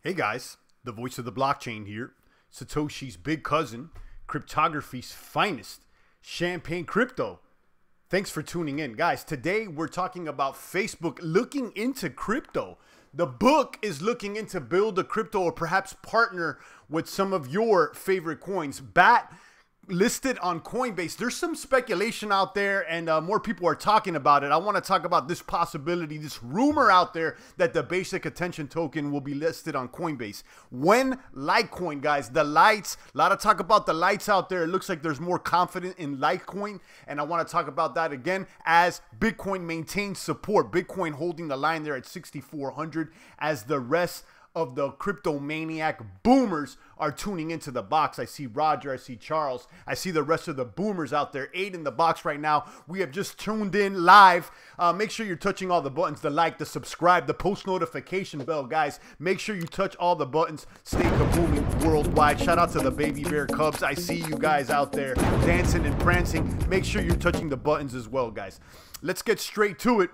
Hey guys, the voice of the blockchain here. Satoshi's big cousin, cryptography's finest, Champagne Crypto. Thanks for tuning in. Guys, today we're talking about Facebook looking into crypto. The book is looking into build a crypto or perhaps partner with some of your favorite coins. BAT listed on Coinbase. There's some speculation out there and more people are talking about it. I want to talk about this possibility, this rumor out there that the basic attention token will be listed on Coinbase. When Litecoin, guys, the lights, a lot of talk about the lights out there. It looks like there's more confidence in Litecoin, and I want to talk about that again as Bitcoin maintains support. Bitcoin holding the line there at 6,400 as the rest of the crypto maniac boomers are tuning into the box. I see Roger, I see Charles, I see the rest of the boomers out there, 8 in the box right now. We have just tuned in live. Make sure you're touching all the buttons, the like, the subscribe, the post notification bell, guys. Make sure you touch all the buttons. Stay kabooming worldwide. Shout out to the baby bear cubs. I see you guys out there dancing and prancing. Make sure you're touching the buttons as well, guys. Let's get straight to it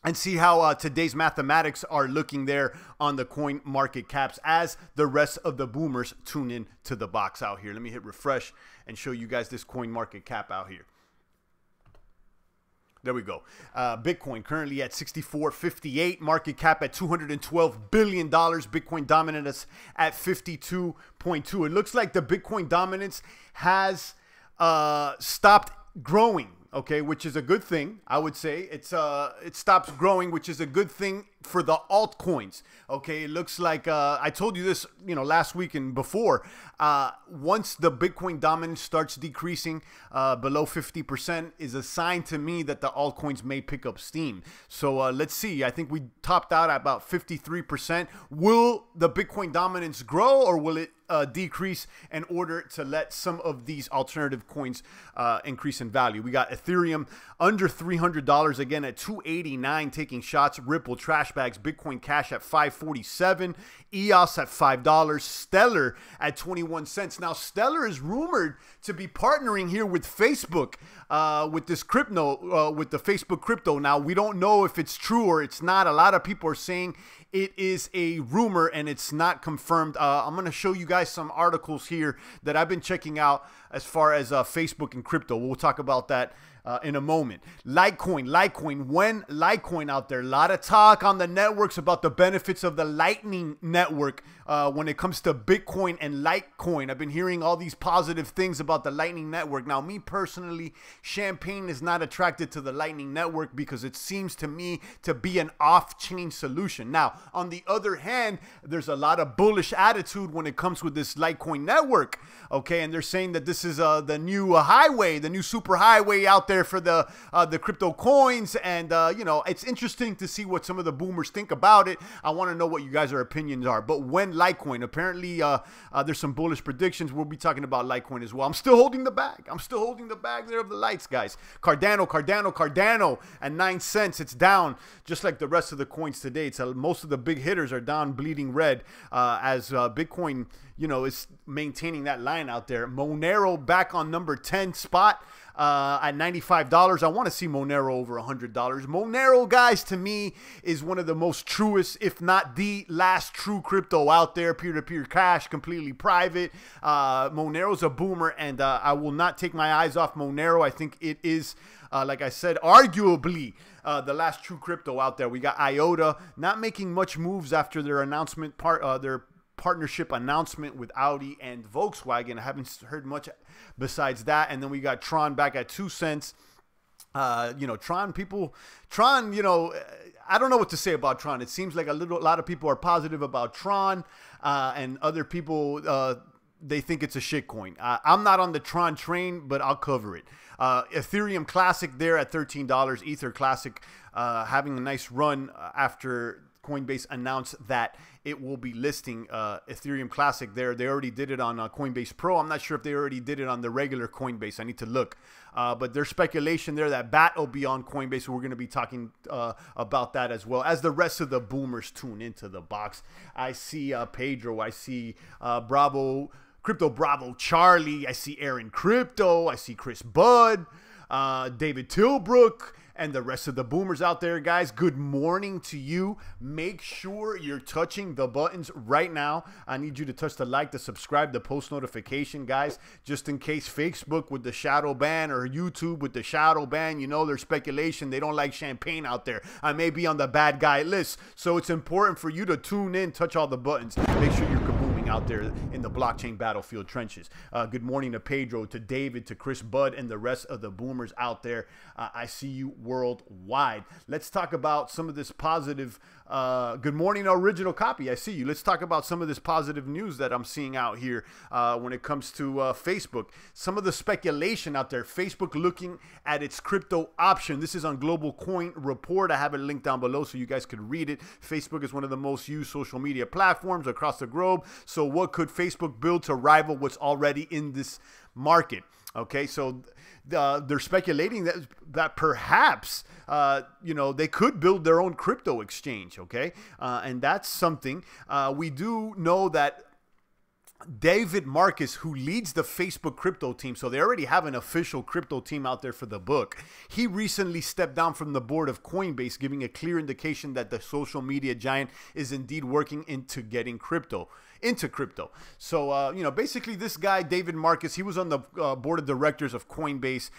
and see how today's mathematics are looking there on the coin market caps as the rest of the boomers tune in to the box out here. Let me hit refresh and show you guys this coin market cap out here. There we go. Bitcoin currently at 64.58, market cap at $212 billion. Bitcoin dominance at 52.2. It looks like the Bitcoin dominance has stopped growing. Okay, which is a good thing. I would say it stops growing, which is a good thing for the altcoins. Okay, it looks like I told you this, last week and before. Once the Bitcoin dominance starts decreasing below 50%, is a sign to me that the altcoins may pick up steam. So let's see. I think we topped out at about 53%. Will the Bitcoin dominance grow, or will it decrease in order to let some of these alternative coins increase in value? We got Ethereum under $300 again at $289, taking shots. Ripple, trash bags, Bitcoin Cash at $547, EOS at $5, Stellar at 21 cents. Now Stellar is rumored to be partnering here with Facebook with this crypto, with the Facebook crypto. Now we don't know if it's true or it's not. A lot of people are saying it is a rumor and it's not confirmed. I'm going to show you guys some articles here that I've been checking out as far as Facebook and crypto. We'll talk about that in a moment. Litecoin, when Litecoin out there, a lot of talk on the networks about the benefits of the Lightning Network when it comes to Bitcoin and Litecoin. I've been hearing all these positive things about the Lightning Network. Now, me personally, Champagne is not attracted to the Lightning Network because it seems to me to be an off-chain solution. Now, on the other hand, there's a lot of bullish attitude when it comes with this Litecoin network. Okay, and they're saying that this is the new highway, the new super highway out there for the crypto coins, and it's interesting to see what some of the boomers think about it. I want to know what you guys' opinions are. But when Litecoin, apparently there's some bullish predictions. We'll be talking about Litecoin as well. I'm still holding the bag. I'm still holding the bag there of the lights, guys. Cardano at 9 cents. It's down just like the rest of the coins today. It's most of the big hitters are down bleeding red as Bitcoin is maintaining that line out there. Monero back on number 10 spot at $95. I want to see Monero over $100. Monero, guys, to me is one of the most truest, if not the last true crypto out there. Peer-to-peer cash, completely private. Monero's a boomer, and I will not take my eyes off Monero. I think it is, like I said, arguably the last true crypto out there. We got IOTA not making much moves after their announcement, their partnership announcement with Audi and Volkswagen. I haven't heard much besides that. And then we got Tron back at 2 cents. Tron, I don't know what to say about Tron. It seems like a lot of people are positive about Tron, and other people, they think it's a shit coin. I'm not on the Tron train, but I'll cover it. Ethereum Classic there at $13. Ether Classic having a nice run after Coinbase announced that it will be listing Ethereum Classic there. They already did it on Coinbase Pro. I'm not sure if they already did it on the regular Coinbase. I need to look. But there's speculation there that BAT will be on Coinbase. So we're going to be talking about that as well as the rest of the boomers tune into the box. I see Pedro. I see Bravo, Crypto Bravo Charlie. I see Aaron Crypto. I see Chris Budd, David Tilbrook. and the rest of the boomers out there, guys, good morning to you. Make sure you're touching the buttons right now. I need you to touch the like, the subscribe, the post notification, guys, just in case Facebook with the shadow ban or YouTube with the shadow ban, you know, there's speculation. They don't like champagne out there. I may be on the bad guy list. So it's important for you to tune in, touch all the buttons. Make sure you're kabooming out there in the blockchain battlefield trenches. Good morning to Pedro, to David, to Chris Budd, and the rest of the boomers out there. I see you worldwide. Let's talk about some of this positive. Good morning, original copy. I see you. Let's talk about some of this positive news that I'm seeing out here when it comes to Facebook. Some of the speculation out there. Facebook looking at its crypto option. This is on Global Coin Report. I have it linked down below so you guys could read it. Facebook is one of the most used social media platforms across the globe. So what could Facebook build to rival what's already in this market? Okay, so they're speculating that perhaps, you know, they could build their own crypto exchange, okay? And that's something. We do know that David Marcus, who leads the Facebook crypto team, so they already have an official crypto team out there for the book. He recently stepped down from the board of Coinbase, giving a clear indication that the social media giant is indeed working into getting crypto. So, you know, basically this guy, David Marcus, he was on the board of directors of Coinbase.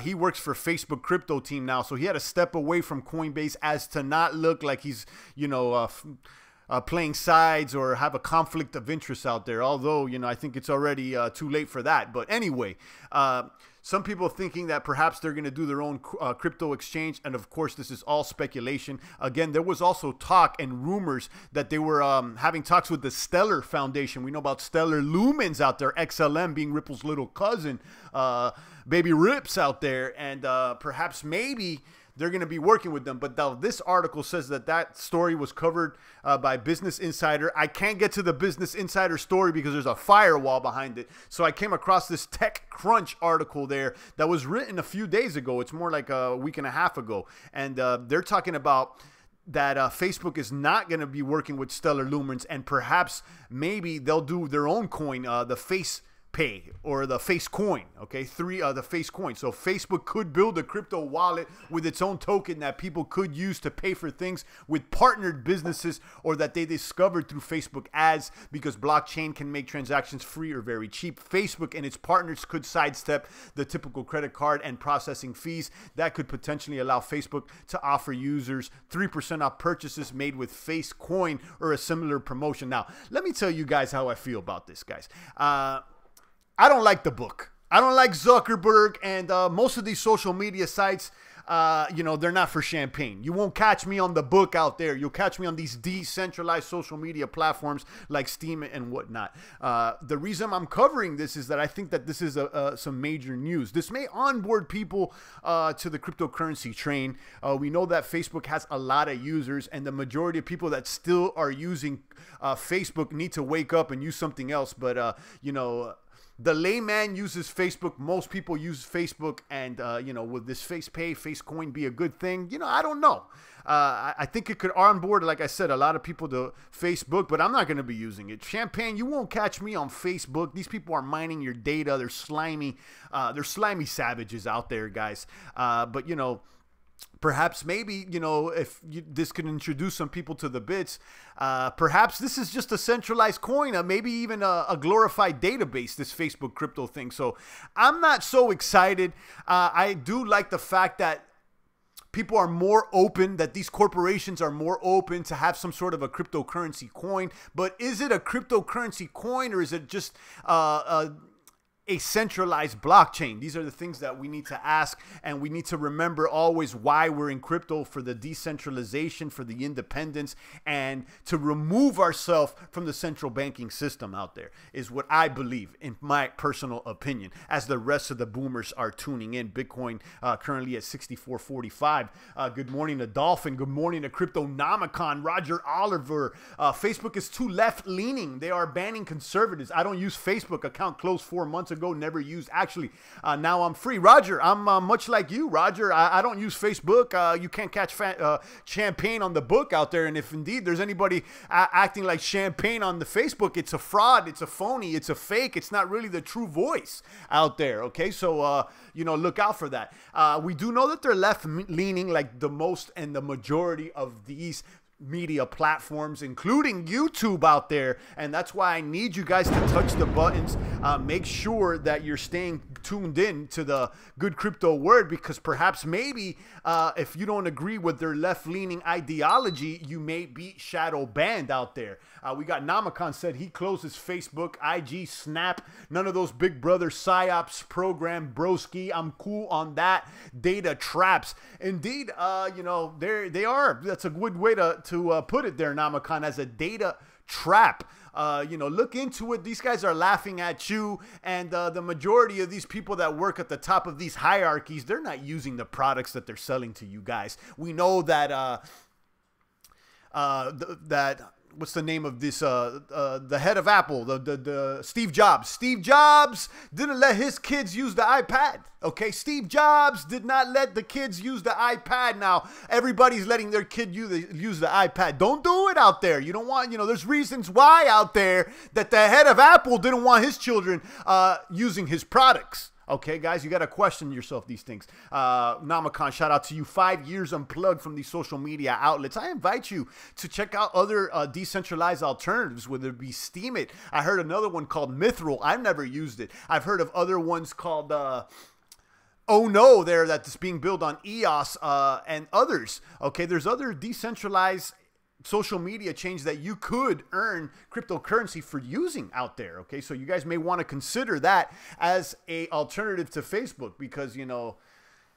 He works for Facebook crypto team now. So he had to step away from Coinbase as to not look like he's, you know, playing sides or have a conflict of interest out there. Although, you know, I think it's already too late for that. But anyway, some people thinking that perhaps they're going to do their own crypto exchange. And of course, this is all speculation. Again, there was also talk and rumors that they were having talks with the Stellar Foundation. We know about Stellar Lumens out there, XLM being Ripple's little cousin, Baby Rips out there. And perhaps maybe they're going to be working with them. But now this article says that that story was covered by Business Insider. I can't get to the Business Insider story because there's a firewall behind it. So I came across this TechCrunch article there that was written a few days ago. It's more like a week and a half ago. And they're talking about that Facebook is not going to be working with Stellar Lumens. And perhaps maybe they'll do their own coin, the Face Pay or the Face Coin, okay, the Face Coin. So Facebook could build a crypto wallet with its own token that people could use to pay for things with partnered businesses or that they discovered through Facebook ads, because blockchain can make transactions free or very cheap. Facebook and its partners could sidestep the typical credit card and processing fees. That could potentially allow Facebook to offer users 3% off purchases made with Face Coin or a similar promotion. Now, let me tell you guys how I feel about this, guys. I don't like the book. I don't like Zuckerberg, and most of these social media sites, you know, they're not for champagne. You won't catch me on the book out there. You'll catch me on these decentralized social media platforms like Steem and whatnot. The reason I'm covering this is that I think that this is some major news. This may onboard people to the cryptocurrency train. We know that Facebook has a lot of users, and the majority of people that still are using Facebook need to wake up and use something else. But, you know, the layman uses Facebook. Most people use Facebook. And, you know, will this Face Pay, Face Coin be a good thing? You know, I don't know. I think it could onboard, like I said, a lot of people to Facebook, but I'm not going to be using it. Champagne, you won't catch me on Facebook. These people are mining your data. They're slimy savages out there, guys. But, you know, perhaps maybe, you know, if this can introduce some people to the bits, perhaps this is just a centralized coin, maybe even a glorified database, this Facebook crypto thing. So I'm not so excited. I do like the fact that people are more open, that these corporations are more open to have some sort of a cryptocurrency coin. But is it a cryptocurrency coin, or is it just a centralized blockchain? These are the things that we need to ask, and we need to remember always why we're in crypto: for the decentralization, for the independence, and to remove ourselves from the central banking system out there, is what I believe, in my personal opinion, as the rest of the boomers are tuning in. Bitcoin currently at 64.45. Good morning to Dolphin. Good morning to Cryptonomicon. Roger Oliver. Facebook is too left-leaning. They are banning conservatives. I don't use Facebook. Account closed 4 months ago. ago, never used. Actually, now I'm free. Roger, I'm much like you, Roger. I don't use Facebook. You can't catch champagne on the book out there. And if indeed there's anybody acting like champagne on the Facebook, it's a fraud, it's a phony, it's a fake. It's not really the true voice out there. Okay, so you know, look out for that. We do know that they're left-leaning, like the most and the majority of these media platforms, including YouTube out there, and that's why I need you guys to touch the buttons. Make sure that you're staying tuned in to the Good Crypto Word, because perhaps maybe if you don't agree with their left-leaning ideology, you may be shadow banned out there. We got Namakan said he closes Facebook, IG, Snap, none of those Big Brother psyops program, broski. I'm cool on that. Data traps, indeed. You know, they are. That's a good way to put it there, Namakan, as a data trap. You know, look into it. These guys are laughing at you, and the majority of these people that work at the top of these hierarchies, they're not using the products that they're selling to you guys. We know that what's the name of this, the head of Apple, the Steve Jobs. Steve Jobs didn't let his kids use the iPad. Okay, Steve Jobs did not let the kids use the iPad. Now, everybody's letting their kid use the iPad. Don't do it out there. You don't want, you know, there's reasons why out there that the head of Apple didn't want his children using his products. Okay, guys, you got to question yourself these things. Namakan, shout out to you. 5 years unplugged from these social media outlets. I invite you to check out other decentralized alternatives, whether it be Steemit. I heard another one called Mithril. I've never used it. I've heard of other ones called Oh No there that's being built on EOS and others. Okay, there's other decentralized social media chains that you could earn cryptocurrency for using out there. Okay, so you guys may want to consider that as a alternative to Facebook, because you know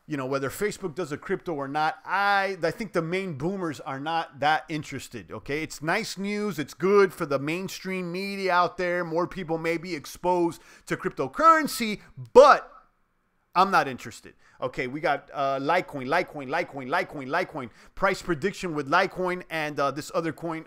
whether Facebook does a crypto or not, I think the main boomers are not that interested. Okay, it's nice news, it's good for the mainstream media out there, more people may be exposed to cryptocurrency, but I'm not interested. Okay, we got Litecoin. Price prediction with Litecoin and this other coin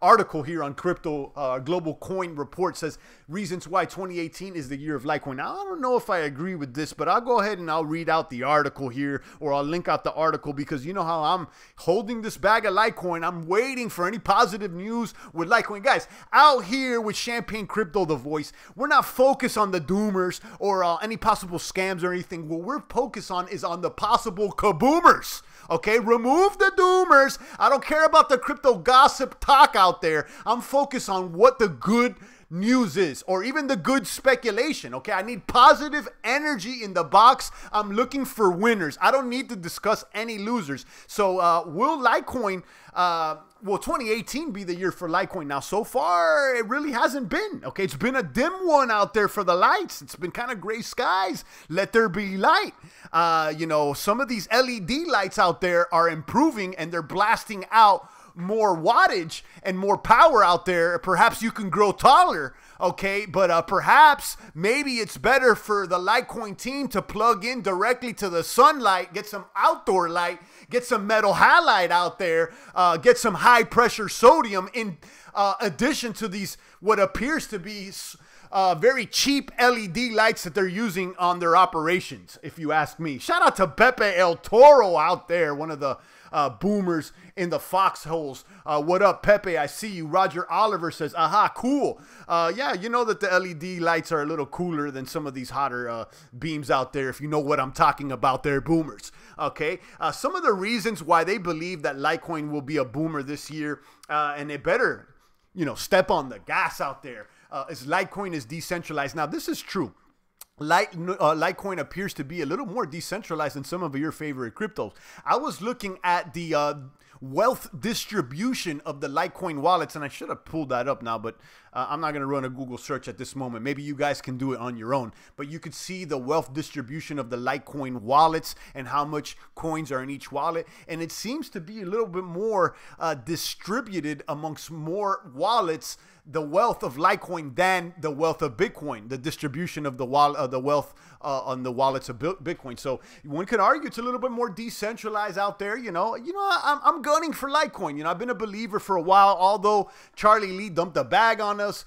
article here on Crypto Global Coin Report says reasons why 2018 is the year of Litecoin. Now, I don't know if I agree with this, but I'll go ahead and I'll read out the article here, or I'll link out the article, because you know how I'm holding this bag of Litecoin. I'm waiting for any positive news with Litecoin. Guys, out here with Champagne Crypto, the voice, we're not focused on the doomers or any possible scams or anything. What we're focused on is on the possible kaboomers. Okay, remove the doomers. I don't care about the crypto gossip talk out there. I'm focused on what the good news is, or even the good speculation. Okay, I need positive energy in the box. I'm looking for winners. I don't need to discuss any losers. So will Litecoin, will 2018 be the year for Litecoin? Now, so far, it really hasn't been. Okay, it's been a dim one out there for the lights. It's been kind of gray skies. Let there be light. You know, some of these LED lights out there are improving, and they're blasting out more wattage and more power out there. Perhaps you can grow taller, okay, but perhaps maybe it's better for the Litecoin team to plug in directly to the sunlight, get some outdoor light, get some metal halide out there, get some high pressure sodium in addition to these what appears to be very cheap LED lights that they're using on their operations, if you ask me. Shout out to Pepe El Toro out there, one of the boomers in the foxholes. What up, Pepe? I see you. Roger Oliver says, aha, cool. Yeah, you know that the LED lights are a little cooler than some of these hotter beams out there, if you know what I'm talking about there, boomers. Okay, some of the reasons why they believe that Litecoin will be a boomer this year, and they better, you know, step on the gas out there, is Litecoin is decentralized. Now, this is true. Litecoin appears to be a little more decentralized than some of your favorite cryptos. I was looking at the wealth distribution of the Litecoin wallets, and I should have pulled that up now, but I'm not going to run a Google search at this moment. Maybe you guys can do it on your own, but you could see the wealth distribution of the Litecoin wallets and how much coins are in each wallet, and it seems to be a little bit more distributed amongst more wallets, the wealth of Litecoin, than the wealth of Bitcoin, the distribution of the wealth on the wallets of Bitcoin. So one could argue it's a little bit more decentralized out there. You know, I'm good gunning for Litecoin. You know, I've been a believer for a while, although Charlie Lee dumped a bag on us.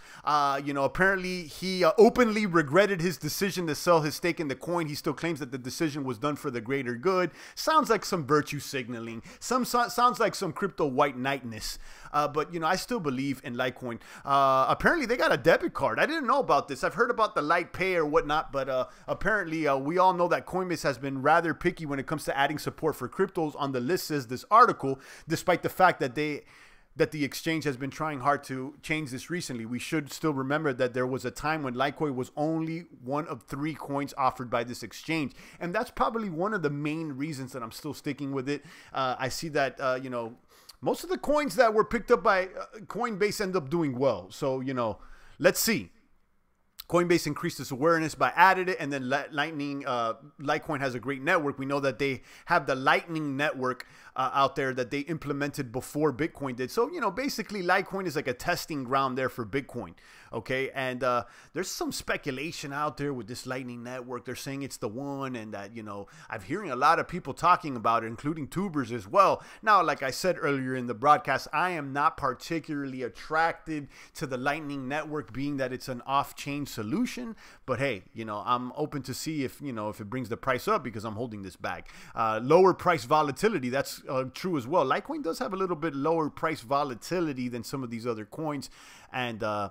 You know, apparently he openly regretted his decision to sell his stake in the coin. He still claims that the decision was done for the greater good. Sounds like some virtue signaling. Sounds like some crypto white knightness. But, you know, I still believe in Litecoin. Apparently, they got a debit card. I didn't know about this. I've heard about the Lite Pay or whatnot, but apparently, we all know that Coinbase has been rather picky when it comes to adding support for cryptos on the list, says this article, despite the fact that the exchange has been trying hard to change this recently. We should still remember that there was a time when Litecoin was only one of 3 coins offered by this exchange. And that's probably one of the main reasons that I'm still sticking with it. I see that, you know, most of the coins that were picked up by Coinbase end up doing well. So, you know, let's see. Coinbase increased its awareness by adding it, and then Litecoin has a great network. We know that they have the Lightning network out there that they implemented before Bitcoin did. So, you know, basically Litecoin is like a testing ground there for Bitcoin. Okay, and there's some speculation out there with this Lightning network. They're saying it's the one, and that, you know, I'm hearing a lot of people talking about it, including tubers as well. Now, like I said earlier in the broadcast, I am not particularly attracted to the Lightning network, being that it's an off-chain solution. But hey, you know, I'm open to see if, you know, if it brings the price up, because I'm holding this bag. Lower price volatility, that's true as well. Litecoin does have a little bit lower price volatility than some of these other coins, and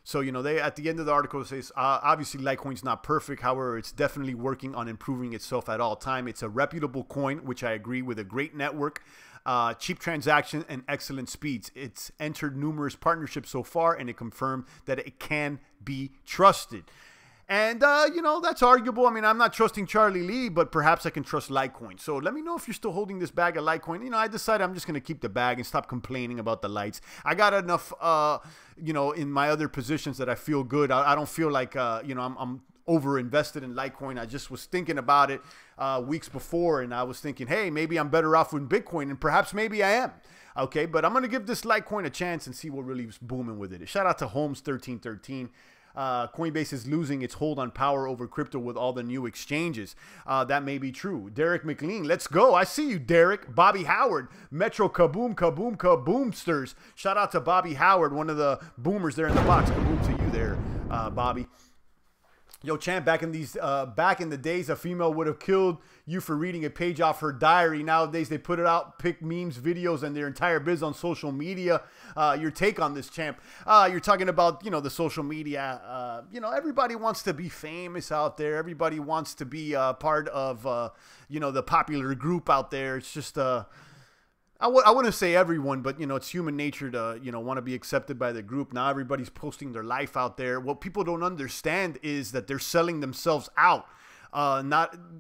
so, you know, they, at the end of the article, says, obviously Litecoin's not perfect. However, it's definitely working on improving itself at all time. It's a reputable coin, which I agree with, a great network, cheap transaction, and excellent speeds. It's entered numerous partnerships so far, and it confirmed that it can be trusted. And, you know, that's arguable. I mean, I'm not trusting Charlie Lee, but perhaps I can trust Litecoin. So let me know if you're still holding this bag of Litecoin. You know, I decided I'm just going to keep the bag and stop complaining about the lights. I got enough, you know, in my other positions that I feel good. I don't feel like, you know, I'm over invested in Litecoin. I just was thinking about it weeks before, and I was thinking, hey, maybe I'm better off with Bitcoin, and perhaps maybe I am. Okay, but I'm going to give this Litecoin a chance and see what really is booming with it. Shout out to Holmes1313. Coinbase is losing its hold on power over crypto with all the new exchanges. That may be true. Derek McLean, let's go. I see you, Derek. Bobby Howard, Metro Kaboom, Kaboom, Kaboomsters. Shout out to Bobby Howard, one of the boomers there in the box. Kaboom to you there, Bobby. Yo, champ, back in the days, a female would have killed you for reading a page off her diary. Nowadays, they put it out, pick memes, videos, and their entire biz on social media. Your take on this, champ? You're talking about, you know, the social media. You know, everybody wants to be famous out there. Everybody wants to be part of, you know, the popular group out there. It's just I wouldn't say everyone, but, you know, it's human nature to, you know, want to be accepted by the group. Now everybody's posting their life out there. What people don't understand is that they're selling themselves out.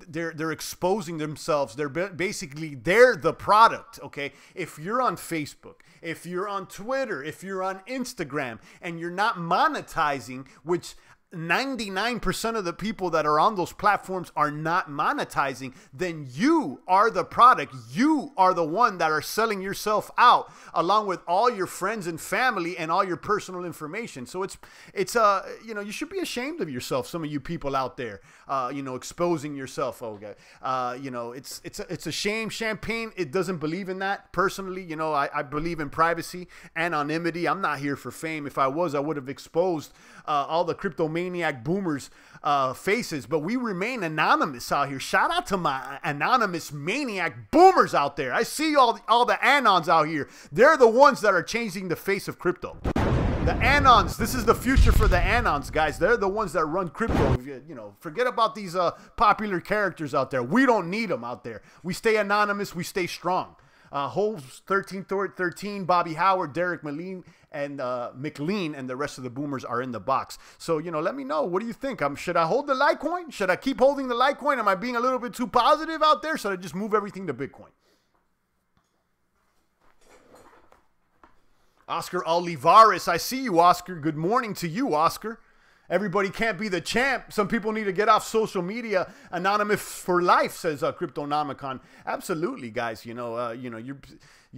They're exposing themselves. They're the product. Okay. If you're on Facebook, if you're on Twitter, if you're on Instagram, and you're not monetizing, which 99% of the people that are on those platforms are not monetizing, then you are the product. You are the one that are selling yourself out, along with all your friends and family and all your personal information. So it's you know, you should be ashamed of yourself, some of you people out there, you know, exposing yourself. Okay, you know, it's a shame. Champagne, it doesn't believe in that. Personally, you know, I believe in privacy, anonymity. I'm not here for fame. If I was, I would have exposed all the crypto maniac boomers faces, but we remain anonymous out here. Shout out to my anonymous maniac boomers out there. I see all the anons out here. They're the ones that are changing the face of crypto. The anons, this is the future for the anons, guys. They're the ones that run crypto. You know, forget about these popular characters out there. We don't need them out there. We stay anonymous. We stay strong. Holmes1313, Bobby Howard, Derek McLean, and the rest of the boomers are in the box. So, you know, let me know. What do you think? Should I hold the Litecoin? Should I keep holding the Litecoin? Am I being a little bit too positive out there? Should I just move everything to Bitcoin? Oscar Olivares, I see you, Oscar. Good morning to you, Oscar. Everybody can't be the champ. Some people need to get off social media. Anonymous for life, says Cryptonomicon. Absolutely, guys.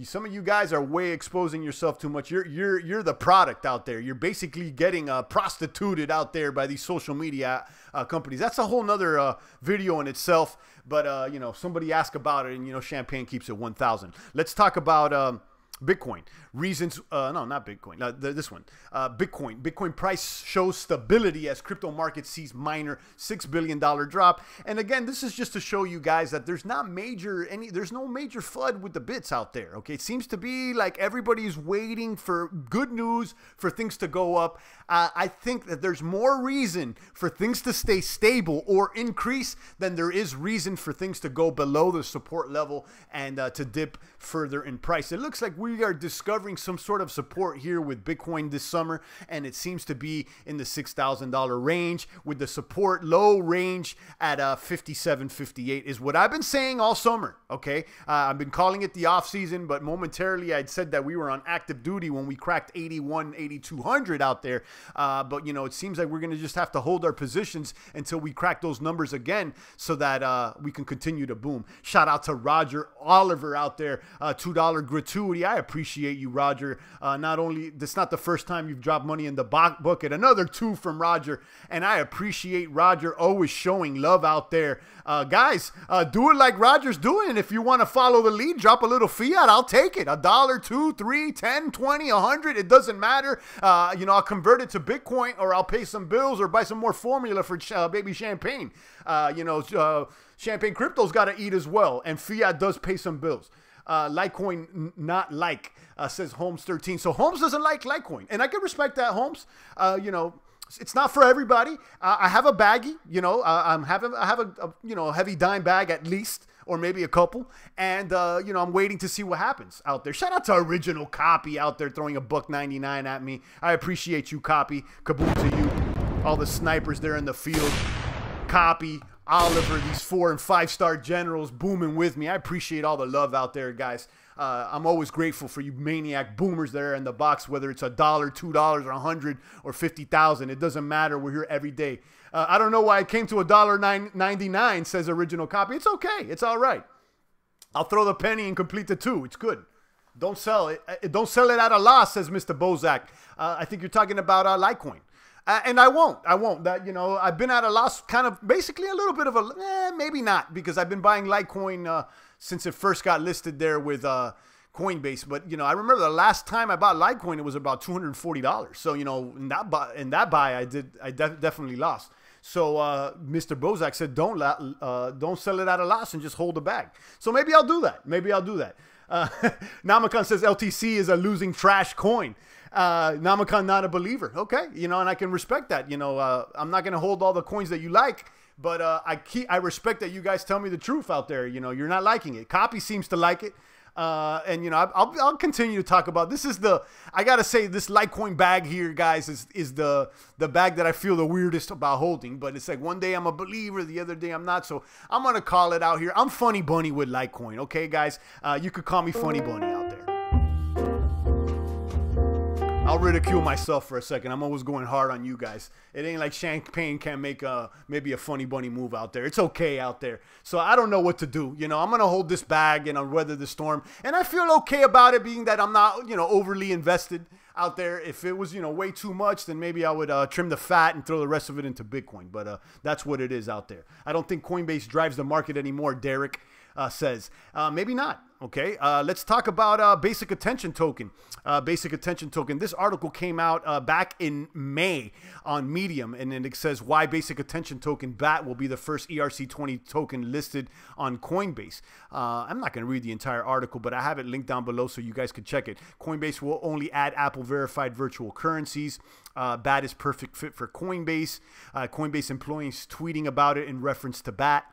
Some of you guys are way exposing yourself too much. You're the product out there. You're basically getting prostituted out there by these social media companies. That's a whole nother video in itself. But somebody asked about it, and Champagne keeps it 1,000. Let's talk about Bitcoin. Reasons, no, not Bitcoin, this one. Bitcoin. Bitcoin price shows stability as crypto market sees minor $6 billion drop. And again, this is just to show you guys that there's no major FUD with the bits out there. Okay, it seems to be like everybody's waiting for good news for things to go up. I think that there's more reason for things to stay stable or increase than there is reason for things to go below the support level and to dip further in price. It looks like we are discovering some sort of support here with Bitcoin this summer, and it seems to be in the $6,000 range, with the support low range at 57.58 is what I've been saying all summer. Okay, I've been calling it the off season, but momentarily I'd said that we were on active duty when we cracked 8,200 out there. But it seems like we're going to just have to hold our positions until we crack those numbers again, so that we can continue to boom. Shout out to Roger Oliver out there, $2 gratuity. I appreciate you, Roger. Not only that's not the first time you've dropped money in the bucket, another $2 from Roger, and I appreciate Roger always showing love out there. Guys, do it like Roger's doing. If you want to follow the lead, drop a little fiat. I'll take it. $1, $2, $3, $10, $20, $100. It doesn't matter. I'll convert it to Bitcoin, or I'll pay some bills, or buy some more formula for baby Champagne. Champagne crypto's got to eat as well, and fiat does pay some bills. Litecoin not like, says Holmes 13. So Holmes doesn't like Litecoin, and I can respect that, Holmes. It's not for everybody. I have a baggie, I have a heavy dime bag at least, or maybe a couple, and I'm waiting to see what happens out there. Shout out to Original Copy out there throwing $1.99 at me. I appreciate you, Copy. Kaboom to you. All the snipers there in the field. Copy, Oliver, these 4- and 5-star generals booming with me. I appreciate all the love out there, guys. I'm always grateful for you maniac boomers there in the box, whether it's $1, $2, or 100, or 50,000. It doesn't matter. We're here every day. I don't know why I came to $1.99, says Original Copy. It's okay. It's all right. I'll throw the penny and complete the 2. It's good. Don't sell it. Don't sell it at a loss, says Mr. Bozak. I think you're talking about Litecoin. And I won't. I've been at a loss, kind of basically a little bit of a, maybe not, because I've been buying Litecoin since it first got listed there with Coinbase. But, I remember the last time I bought Litecoin, it was about $240. So, in that buy, I definitely lost. So Mr. Bozak said, don't sell it at a loss and just hold the bag. So maybe I'll do that. Namicon says LTC is a losing trash coin. Namicon not a believer. Okay, and I can respect that. I'm not gonna hold all the coins that you like, but I respect that you guys tell me the truth out there. You're not liking it. Copy seems to like it. And I'll continue to talk about this. I gotta say, this Litecoin bag here, guys, is the bag that I feel the weirdest about holding. But it's like one day I'm a believer, the other day I'm not. So I'm gonna call it out here. I'm Funny Bunny with Litecoin. Okay, guys, you could call me Funny Bunny out there. I'll ridicule myself for a second. I'm always going hard on you guys. It ain't like Champagne can't make maybe a Funny Bunny move out there. It's okay out there. So I don't know what to do. I'm going to hold this bag and I'll weather the storm. And I feel okay about it, being that I'm not, overly invested out there. If it was, way too much, then maybe I would trim the fat and throw the rest of it into Bitcoin. But that's what it is out there. I don't think Coinbase drives the market anymore, Derek says. Maybe not. Okay, let's talk about Basic Attention Token. Basic Attention Token. This article came out back in May on Medium, and then it says why Basic Attention Token BAT will be the first ERC20 token listed on Coinbase. I'm not going to read the entire article, but I have it linked down below so you guys can check it. Coinbase will only add Apple verified virtual currencies. BAT is perfect fit for Coinbase. Coinbase employees tweeting about it in reference to BAT.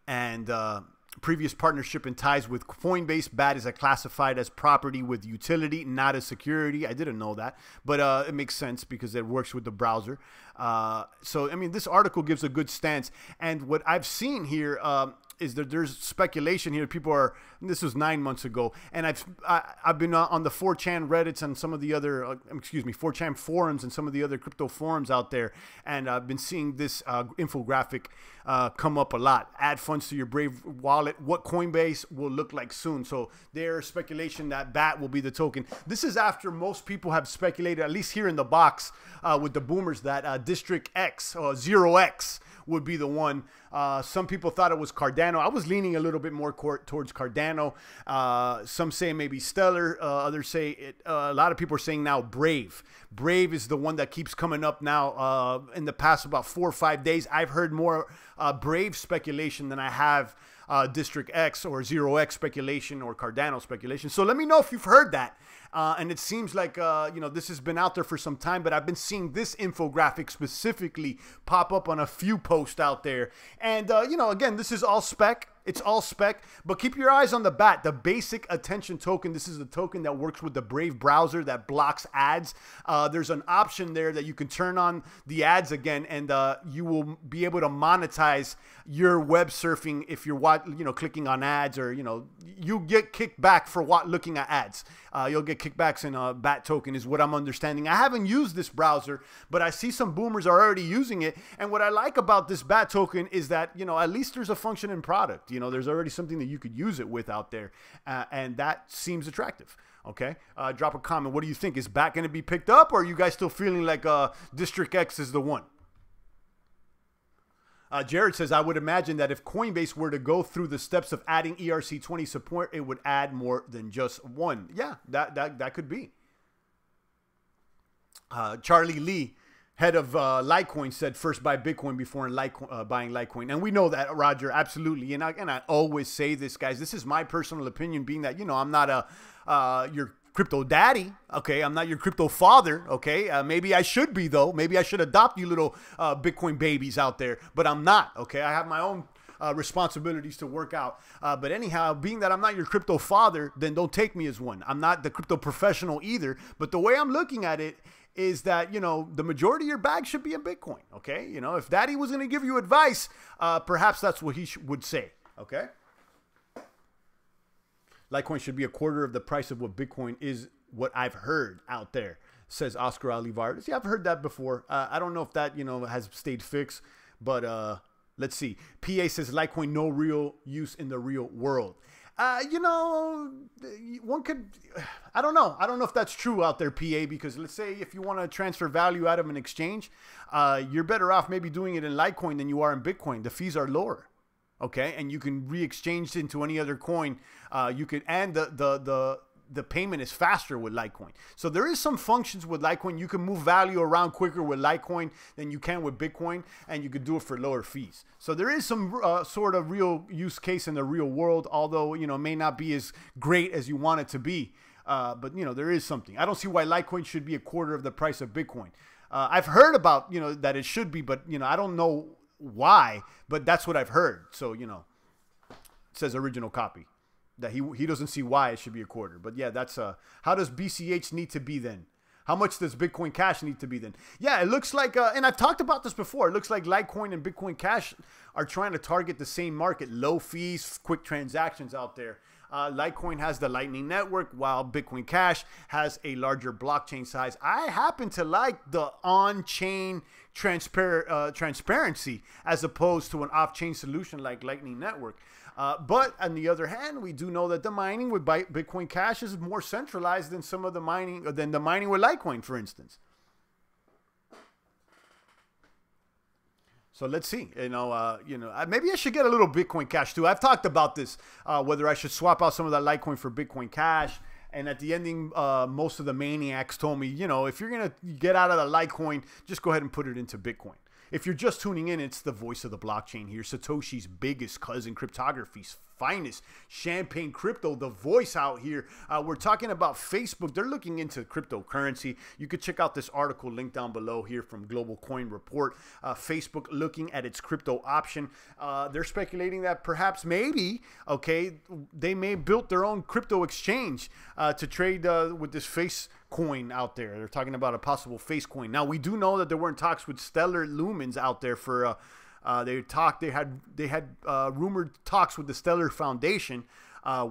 And previous partnership and ties with Coinbase. BAT is classified as property with utility, not as security. I didn't know that, but it makes sense because it works with the browser. So, I mean, this article gives a good stance. And what I've seen here, is that there's speculation here. People are, this was 9 months ago, and I've been on the 4chan Reddits and some of the other, 4chan forums and some of the other crypto forums out there, and I've been seeing this infographic come up a lot. Add funds to your Brave wallet. What Coinbase will look like soon. So there's speculation that BAT will be the token. This is after most people have speculated, at least here in the box with the boomers, that District X or 0x would be the one. Some people thought it was Cardano. I was leaning a little bit more towards Cardano. Some say maybe Stellar. Others say it. A lot of people are saying now Brave. Brave is the one that keeps coming up now. In the past about 4 or 5 days, I've heard more Brave speculation than I have District X or 0x speculation or Cardano speculation. So let me know if you've heard that. And it seems like, this has been out there for some time, but I've been seeing this infographic specifically pop up on a few posts out there. And, again, this is all spec. It's all spec, but keep your eyes on the BAT, the basic attention token. This is the token that works with the Brave browser that blocks ads. There's an option there that you can turn on the ads again, and you will be able to monetize your web surfing if you're clicking on ads, or you get kicked back for looking at ads. You'll get kickbacks in a BAT token, is what I'm understanding. I haven't used this browser, but I see some boomers are already using it. And what I like about this BAT token is that at least there's a functioning product. There's already something that you could use it with out there, and that seems attractive. Okay, drop a comment. What do you think? Is BAT going to be picked up, or are you guys still feeling like District X is the one? Jared says, I would imagine that if Coinbase were to go through the steps of adding ERC20 support, it would add more than just one. Yeah, that could be. Charlie Lee, head of Litecoin, said first buy Bitcoin before buying Litecoin. And we know that, Roger, absolutely. And I always say this, guys. This is my personal opinion, being that, I'm not your crypto daddy, okay? I'm not your crypto father, okay? Maybe I should be, though. Maybe I should adopt you little Bitcoin babies out there, but I'm not, okay? I have my own responsibilities to work out. But anyhow, being that I'm not your crypto father, then don't take me as one. I'm not the crypto professional either, but the way I'm looking at it is that, the majority of your bag should be in Bitcoin, okay? If daddy was going to give you advice, perhaps that's what he would say, okay? Litecoin should be a quarter of the price of what Bitcoin is, what I've heard out there, says Oscar Olivares. Yeah, I've heard that before. I don't know if that, has stayed fixed, but let's see. PA says Litecoin, no real use in the real world. One could, I don't know. I don't know if that's true out there, PA, because let's say if you want to transfer value out of an exchange, you're better off maybe doing it in Litecoin than you are in Bitcoin. The fees are lower. Okay, and you can re-exchange into any other coin. You could, and the payment is faster with Litecoin. So there is some functions with Litecoin. You can move value around quicker with Litecoin than you can with Bitcoin, and you could do it for lower fees. So there is some sort of real use case in the real world, although it may not be as great as you want it to be. But there is something. I don't see why Litecoin should be a quarter of the price of Bitcoin. I've heard about that it should be, but I don't know why, but that's what I've heard. So it says original copy that he doesn't see why it should be a quarter. But yeah, that's how does BCH need to be then? How much does Bitcoin Cash need to be then? Yeah, it looks like, and I've talked about this before, it looks like Litecoin and Bitcoin Cash are trying to target the same market, low fees, quick transactions out there. Litecoin has the Lightning Network, while Bitcoin Cash has a larger blockchain size. I happen to like the on-chain transparency as opposed to an off-chain solution like Lightning Network. But on the other hand, we do know that the mining with Bitcoin Cash is more centralized than some of the mining, with Litecoin, for instance. So let's see, maybe I should get a little Bitcoin Cash too. I've talked about this, whether I should swap out some of that Litecoin for Bitcoin Cash. And at the ending, most of the maniacs told me, if you're going to get out of the Litecoin, just go ahead and put it into Bitcoin. If you're just tuning in, it's the voice of the blockchain here. Satoshi's biggest cousin, cryptography's finest, Champagne Crypto, the voice out here. We're talking about Facebook. They're looking into cryptocurrency. You could check out this article linked down below here from Global Coin Report. Facebook looking at its crypto option. They're speculating that perhaps maybe, they may have built their own crypto exchange to trade with this face coin out there. They're talking about a possible face coin. Now, we do know that there weren't talks with Stellar Lumens out there for They had rumored talks with the Stellar Foundation,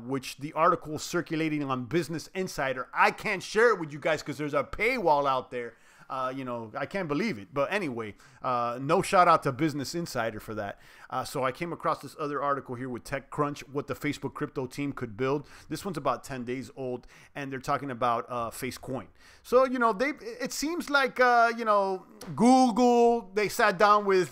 which the article circulating on Business Insider. I can't share it with you guys because there's a paywall out there. I can't believe it. But anyway, no shout out to Business Insider for that. So I came across this other article here with TechCrunch, what the Facebook crypto team could build. This one's about 10 days old, and they're talking about Facecoin. So, it seems like, Google, they sat down with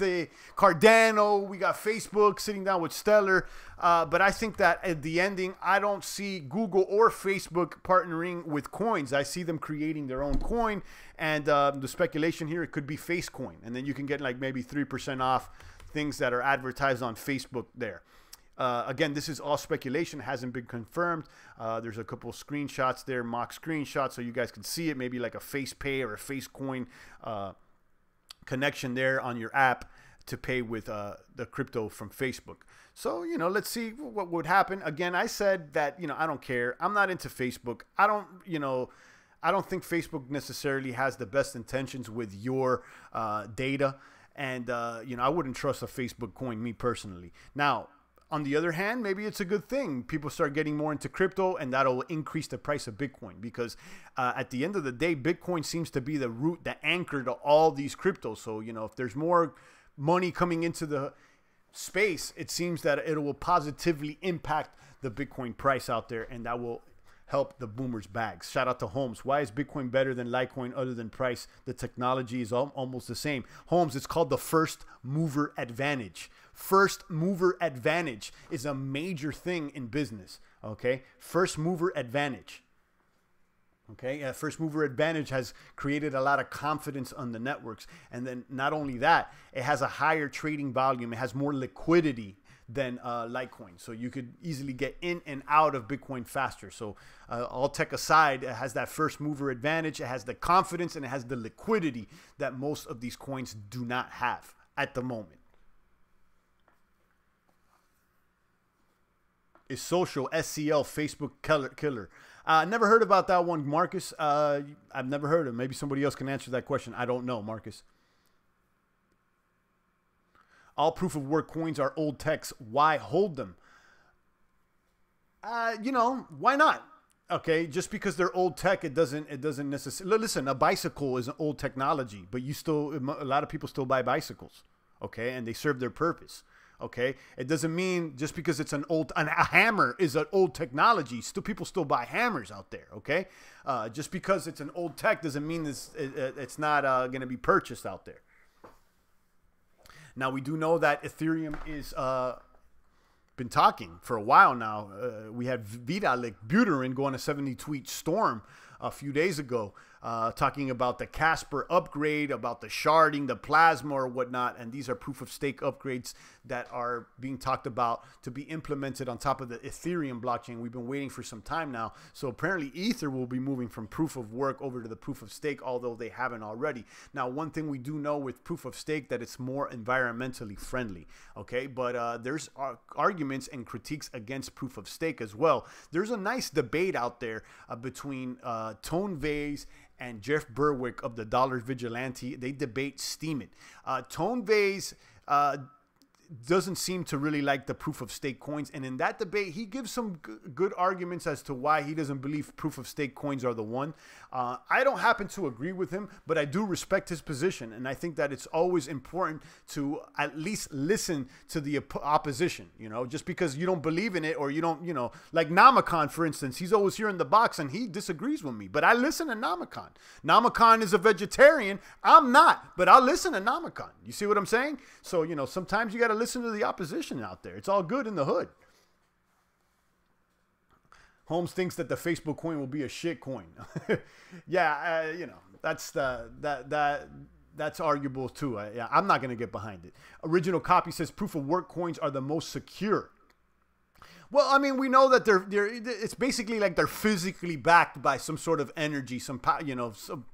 Cardano. We got Facebook sitting down with Stellar. But I think that at the ending, I don't see Google or Facebook partnering with coins. I see them creating their own coin. And the speculation here, it could be Facecoin. And then you can get like maybe 3% off things that are advertised on Facebook there. Again, this is all speculation, hasn't been confirmed. There's a couple of screenshots there, mock screenshots, so you guys can see it, maybe like a FacePay or a Facecoin connection there on your app to pay with the crypto from Facebook. So, let's see what would happen. Again, I said that, I don't care. I'm not into Facebook. I don't think Facebook necessarily has the best intentions with your data. And, I wouldn't trust a Facebook coin, me personally. Now, on the other hand, maybe it's a good thing. People start getting more into crypto, and that'll increase the price of Bitcoin. Because at the end of the day, Bitcoin seems to be the root, the anchor to all these cryptos. So, if there's more money coming into the space, it seems that it will positively impact the Bitcoin price out there, and that will help the boomers' bags. Shout out to Holmes. Why is Bitcoin better than Litecoin other than price? The technology is almost the same. Holmes, it's called the first mover advantage. First mover advantage is a major thing in business. Okay, first mover advantage. Okay, first mover advantage has created a lot of confidence on the networks. And then not only that, it has a higher trading volume. It has more liquidity than Litecoin. So you could easily get in and out of Bitcoin faster. So all tech aside, it has that first mover advantage. It has the confidence and it has the liquidity that most of these coins do not have at the moment. Is social SCL Facebook killer? Never heard about that one, Marcus. I've never heard of it. Maybe somebody else can answer that question. I don't know, Marcus. All proof of work coins are old techs. Why hold them? Why not? Okay, just because they're old tech, it doesn't necessarily. Listen, a bicycle is an old technology, but a lot of people still buy bicycles. Okay, and they serve their purpose. Okay, it doesn't mean just because it's a hammer is an old technology. People still buy hammers out there. Okay, just because it's an old tech doesn't mean it's not going to be purchased out there. Now we do know that Ethereum is been talking for a while now. We had Vitalik Buterin go on a 70-tweet storm a few days ago, talking about the Casper upgrade, about the sharding, the plasma or whatnot. And these are proof of stake upgrades that are being talked about to be implemented on top of the Ethereum blockchain. We've been waiting for some time now. So apparently Ether will be moving from proof of work over to the proof of stake, although they haven't already. Now, one thing we do know with proof of stake that it's more environmentally friendly. Okay, but there's arguments and critiques against proof of stake as well. There's a nice debate out there between Tone Vays and Jeff Berwick of the Dollar Vigilante. They debate Steem It. Tone Vays doesn't seem to really like the proof of stake coins, and in that debate he gives some good arguments as to why he doesn't believe proof of stake coins are the one. I don't happen to agree with him, but I do respect his position, and I think that it's always important to at least listen to the opposition. Just because you don't believe in it, or you don't, like Namakan, for instance, he's always here in the box and he disagrees with me, but I listen to Namakan. Namakan is a vegetarian. I'm not, but I'll listen to Namakan. You see what I'm saying? So, sometimes you got to listen to the opposition out there. It's all good in the hood. Holmes thinks that the Facebook coin will be a shit coin. Yeah, that's that's arguable too. Yeah, I'm not going to get behind it. Original Copy says proof of work coins are the most secure. Well, I mean, we know that it's basically like they're physically backed by some sort of energy, some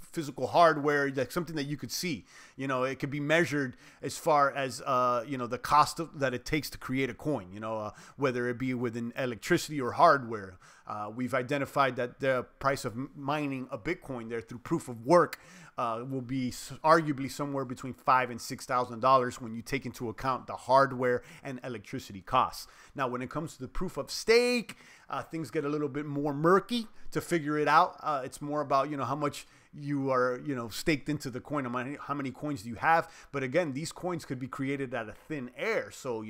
physical hardware, like something that you could see. It could be measured as far as the cost that it takes to create a coin. Whether it be within electricity or hardware. We've identified that the price of mining a Bitcoin there through proof of work will be arguably somewhere between $5,000 and $6,000 when you take into account the hardware and electricity costs. Now, when it comes to the proof of stake, things get a little bit more murky to figure it out. It's more about, how much you are, staked into the coin, how many coins do you have. But again, these coins could be created out of thin air. So,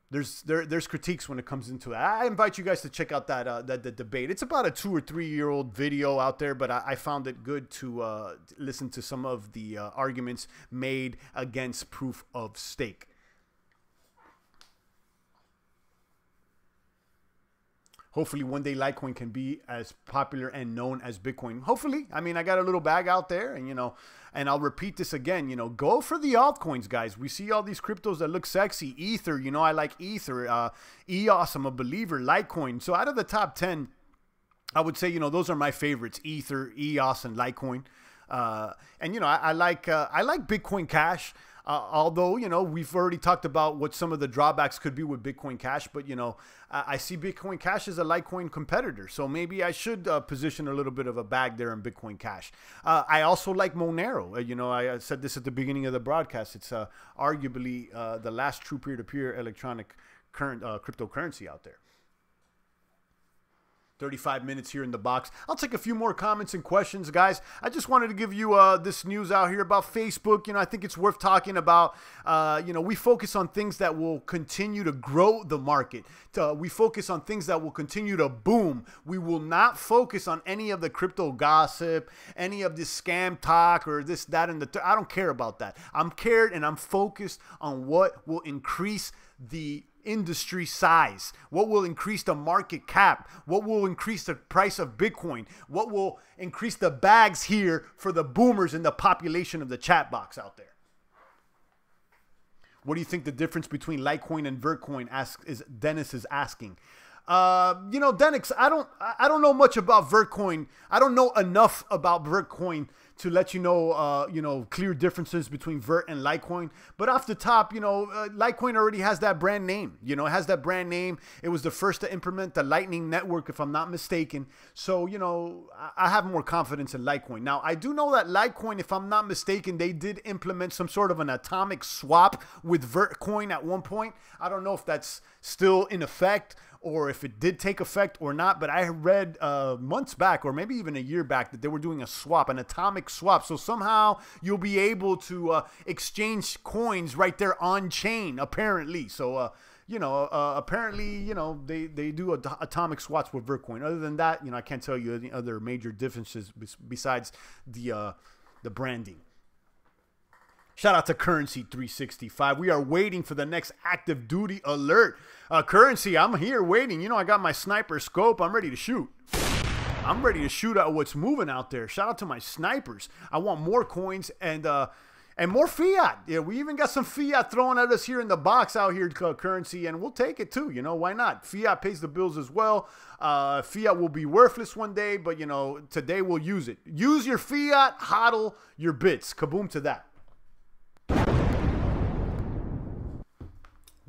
there's critiques when it comes into it. I invite you guys to check out that debate. It's about a 2 or 3 year old video out there, but I found it good to listen to some of the arguments made against proof of stake. Hopefully one day Litecoin can be as popular and known as Bitcoin. Hopefully. I mean, I got a little bag out there, and and I'll repeat this again, go for the altcoins, guys. We see all these cryptos that look sexy. Ether, I like Ether. EOS, I'm a believer. Litecoin. So out of the top 10, I would say, those are my favorites: Ether, EOS, and Litecoin. And I like Bitcoin Cash. Although, we've already talked about what some of the drawbacks could be with Bitcoin Cash, but, I see Bitcoin Cash as a Litecoin competitor. So maybe I should position a little bit of a bag there in Bitcoin Cash. I also like Monero. I said this at the beginning of the broadcast. It's arguably the last true peer-to-peer electronic cryptocurrency out there. 35 minutes here in the box. I'll take a few more comments and questions, guys. I just wanted to give you this news out here about Facebook. I think it's worth talking about. We focus on things that will continue to grow the market. We focus on things that will continue to boom. We will not focus on any of the crypto gossip, any of this scam talk or this, that, and I don't care about that. I'm cared and I'm focused on what will increase the industry size, what will increase the market cap, what will increase the price of Bitcoin, what will increase the bags here for the boomers in the population of the chat box out there. What do you think the difference between Litecoin and Vertcoin Dennis is asking? Dennis, I don't know much about Vertcoin. I don't know enough about Vertcoin to let clear differences between Vert and Litecoin. But off the top, Litecoin already has that brand name. It has that brand name. It was the first to implement the Lightning Network, if I'm not mistaken. So, I have more confidence in Litecoin. Now, I do know that Litecoin, if I'm not mistaken, they did implement some sort of an atomic swap with Vertcoin at one point. I don't know if that's still in effect or if it did take effect or not, but I read months back or maybe even a year back that they were doing a swap, an atomic swap. So somehow you'll be able to exchange coins right there on chain, apparently. So, apparently, they do atomic swaps with Vertcoin. Other than that, I can't tell you any other major differences besides the branding. Shout out to Currency 365. We are waiting for the next active duty alert. Currency, I'm here waiting. I got my sniper scope. I'm ready to shoot. I'm ready to shoot at what's moving out there. Shout out to my snipers. I want more coins and more fiat. Yeah, we even got some fiat thrown at us here in the box out here, Currency, and we'll take it too. Why not? Fiat pays the bills as well. Fiat will be worthless one day, but today we'll use it. Use your fiat, hodl your bits. Kaboom to that.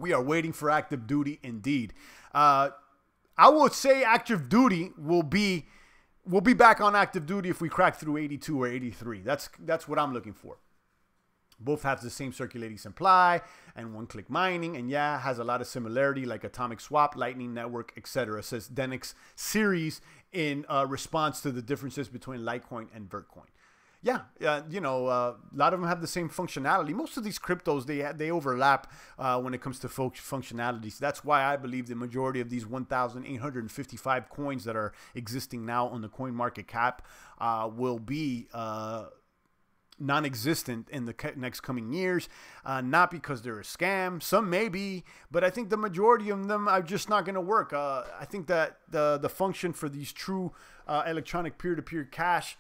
We are waiting for active duty indeed. I would say active duty will be back on active duty if we crack through 82 or 83. That's what I'm looking for. Both have the same circulating supply and one-click mining, and yeah, has a lot of similarity like atomic swap, Lightning Network, etc. Says Denix series in response to the differences between Litecoin and Vertcoin. Yeah, a lot of them have the same functionality. Most of these cryptos, they overlap when it comes to functionalities. That's why I believe the majority of these 1,855 coins that are existing now on the coin market cap will be non-existent in the next coming years, not because they're a scam. Some may be, but I think the majority of them are just not going to work. I think that the function for these true electronic peer-to-peer cash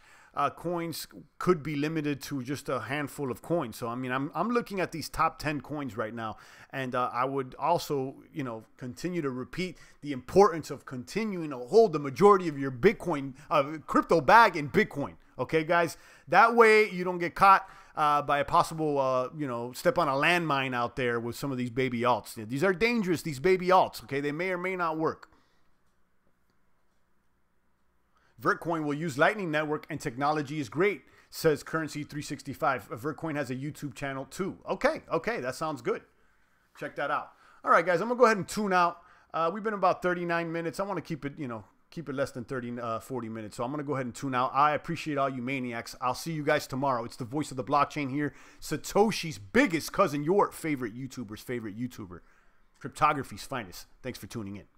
coins could be limited to just a handful of coins. So, I mean, I'm looking at these top 10 coins right now. And I would also, continue to repeat the importance of continuing to hold the majority of your Bitcoin, crypto bag in Bitcoin. Okay, guys? That way you don't get caught by a possible, step on a landmine out there with some of these baby alts. These are dangerous, these baby alts. Okay, they may or may not work. Vertcoin will use Lightning Network and technology is great. says Currency 365. Vertcoin has a YouTube channel too. Okay, that sounds good. Check that out. All right, guys, I'm gonna go ahead and tune out. We've been about 39 minutes. I want to keep it, keep it less than 40 minutes. So I'm going to go ahead and tune out. I appreciate all you maniacs. I'll see you guys tomorrow. It's the voice of the blockchain here. Satoshi's biggest cousin, your favorite YouTuber's favorite YouTuber. Cryptography's finest. Thanks for tuning in.